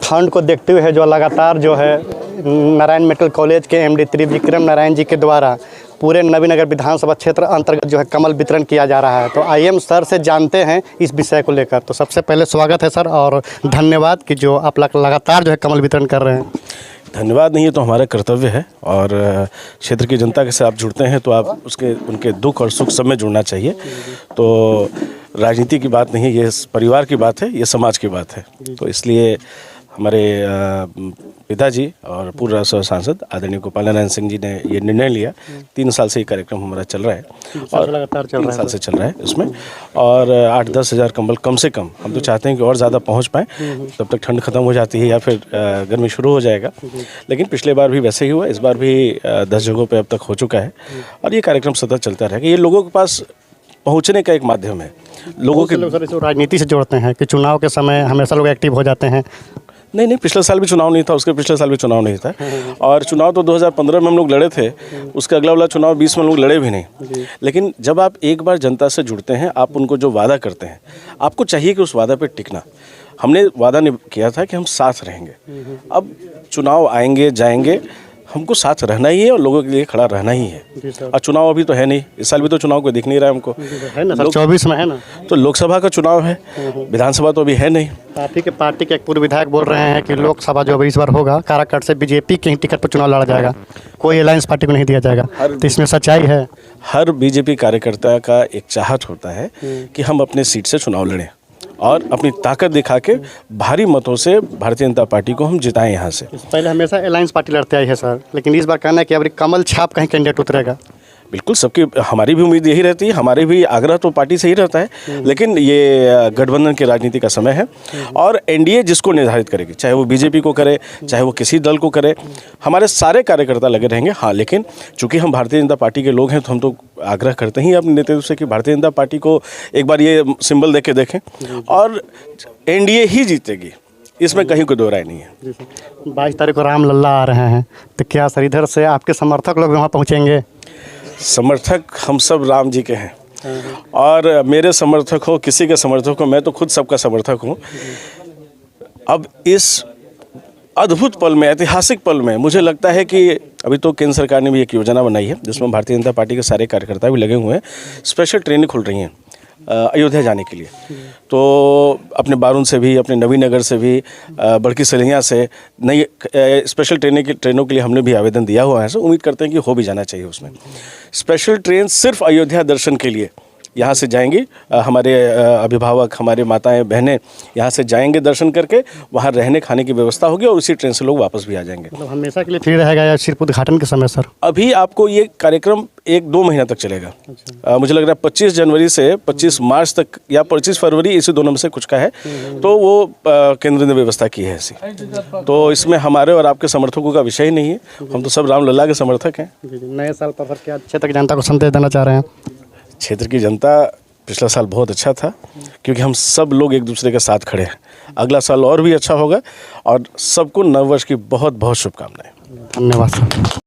ठंड को देखते हुए जो लगातार जो है नारायण मेडिकल कॉलेज के एमडी त्रिविक्रम नारायण जी के द्वारा पूरे नवीनगर विधानसभा क्षेत्र अंतर्गत जो है कमल वितरण किया जा रहा है। तो आइए हम सर से जानते हैं इस विषय को लेकर। तो सबसे पहले स्वागत है सर और धन्यवाद कि जो आप लगातार जो है कमल वितरण कर रहे हैं। धन्यवाद नहीं, ये तो हमारा कर्तव्य है और क्षेत्र की जनता के साथ आप जुड़ते हैं तो आप उनके दुख और सुख सब में जुड़ना चाहिए। तो राजनीति की बात नहीं है, ये परिवार की बात है, ये समाज की बात है। तो इसलिए हमारे पिताजी और पूर्व राज्यसभा सांसद आदरणीय गोपाल नारायण सिंह जी ने ये निर्णय लिया। 3 साल से ये कार्यक्रम हमारा चल रहा है और लगातार 3 साल से चल रहा है इसमें, और 8-10 हज़ार कंबल कम से कम। हम तो चाहते हैं कि और ज़्यादा पहुंच पाएँ, तब तक ठंड खत्म हो जाती है या फिर गर्मी शुरू हो जाएगा। लेकिन पिछले बार भी वैसे ही हुआ, इस बार भी 10 जगहों पर अब तक हो चुका है और ये कार्यक्रम सतत चलता रहेगा। ये लोगों के पास पहुँचने का एक माध्यम है। लोगों के लोग राजनीति से जोड़ते हैं कि चुनाव के समय हमेशा लोग एक्टिव हो जाते हैं। नहीं, पिछले साल भी चुनाव नहीं था, उसके पिछले साल भी चुनाव नहीं था और चुनाव तो 2015 में हम लोग लड़े थे, उसका अगला वाला चुनाव 20 में हम लोग लड़े भी नहीं। लेकिन जब आप एक बार जनता से जुड़ते हैं, आप उनको जो वादा करते हैं, आपको चाहिए कि उस वादा पे टिकना। हमने वादा किया था कि हम साथ रहेंगे। अब चुनाव आएंगे जाएंगे, हमको साथ रहना ही है और लोगों के लिए खड़ा रहना ही है। और चुनाव अभी तो है नहीं, इस साल भी तो चुनाव कोई दिख नहीं रहा है हमको, है ना सर, 24 में है ना। तो लोकसभा का चुनाव है, विधानसभा तो अभी है नहीं। पार्टी के एक पूर्व विधायक बोल रहे हैं कि लोकसभा जो इस बार होगा काराकट से बीजेपी के टिकट पर चुनाव लड़ा जाएगा, कोई अलायंस पार्टी को नहीं दिया जाएगा। तो इसमें सच्चाई है? हर बीजेपी कार्यकर्ता का एक चाहत होता है कि हम अपने सीट से चुनाव लड़ें और अपनी ताकत दिखा के भारी मतों से भारतीय जनता पार्टी को हम जिताएं यहाँ से। पहले हमेशा अलायंस पार्टी लड़ते आई है सर, लेकिन इस बार कहना है कि अब कमल छाप कहीं कैंडिडेट उतरेगा। बिल्कुल, सबकी हमारी भी उम्मीद यही रहती है, हमारे भी आग्रह तो पार्टी से ही रहता है। लेकिन ये गठबंधन की राजनीति का समय है और एनडीए जिसको निर्धारित करेगी, चाहे वो बीजेपी को करे, चाहे वो किसी दल को करे, हमारे सारे कार्यकर्ता लगे रहेंगे। हाँ, लेकिन चूंकि हम भारतीय जनता पार्टी के लोग हैं तो हम तो आग्रह करते ही अपने नेतृत्व से कि भारतीय जनता पार्टी को एक बार ये सिंबल देके देखें और एनडीए ही जीतेगी, इसमें कहीं कोई दो राय नहीं है। 22 तारीख को राम लल्ला आ रहे हैं, तो क्या सर इधर से आपके समर्थक लोग वहाँ पहुँचेंगे? समर्थक हम सब राम जी के हैं और मेरे समर्थक हो, किसी के समर्थक हो, मैं तो खुद सबका समर्थक हूँ। अब इस अद्भुत पल में, ऐतिहासिक पल में मुझे लगता है कि अभी तो केंद्र सरकार ने भी एक योजना बनाई है जिसमें भारतीय जनता पार्टी के सारे कार्यकर्ता भी लगे हुए हैं। स्पेशल ट्रेनें खुल रही हैं अयोध्या जाने के लिए, तो अपने बारून से भी, अपने नवीनगर से भी, बड़की सलिया से नई स्पेशल ट्रेनों के लिए हमने भी आवेदन दिया हुआ है। सो उम्मीद करते हैं कि हो भी जाना चाहिए उसमें। स्पेशल ट्रेन सिर्फ अयोध्या दर्शन के लिए यहाँ से जाएंगी, हमारे अभिभावक, हमारे माताएं बहनें यहाँ से जाएंगे, दर्शन करके वहाँ रहने खाने की व्यवस्था होगी और उसी ट्रेन से लोग वापस भी आ जाएंगे। मतलब हमेशा के लिए फ्री रहेगा या सिर्फ उद्घाटन के समय सर? अभी आपको ये कार्यक्रम 1-2 महीना तक चलेगा। मुझे लग रहा है 25 जनवरी से 25 मार्च तक या 25 फरवरी, इसी दोनों में से कुछ का है। तो वो केंद्र ने व्यवस्था की है ऐसी। तो इसमें हमारे और आपके समर्थकों का विषय ही नहीं है, हम तो सब रामलला के समर्थक हैं। नए साल पर क्या क्षेत्र की जनता को संदेश देना चाह रहे हैं? क्षेत्र की जनता, पिछला साल बहुत अच्छा था क्योंकि हम सब लोग एक दूसरे के साथ खड़े हैं। अगला साल और भी अच्छा होगा और सबको नव वर्ष की बहुत बहुत शुभकामनाएं। धन्यवाद सर।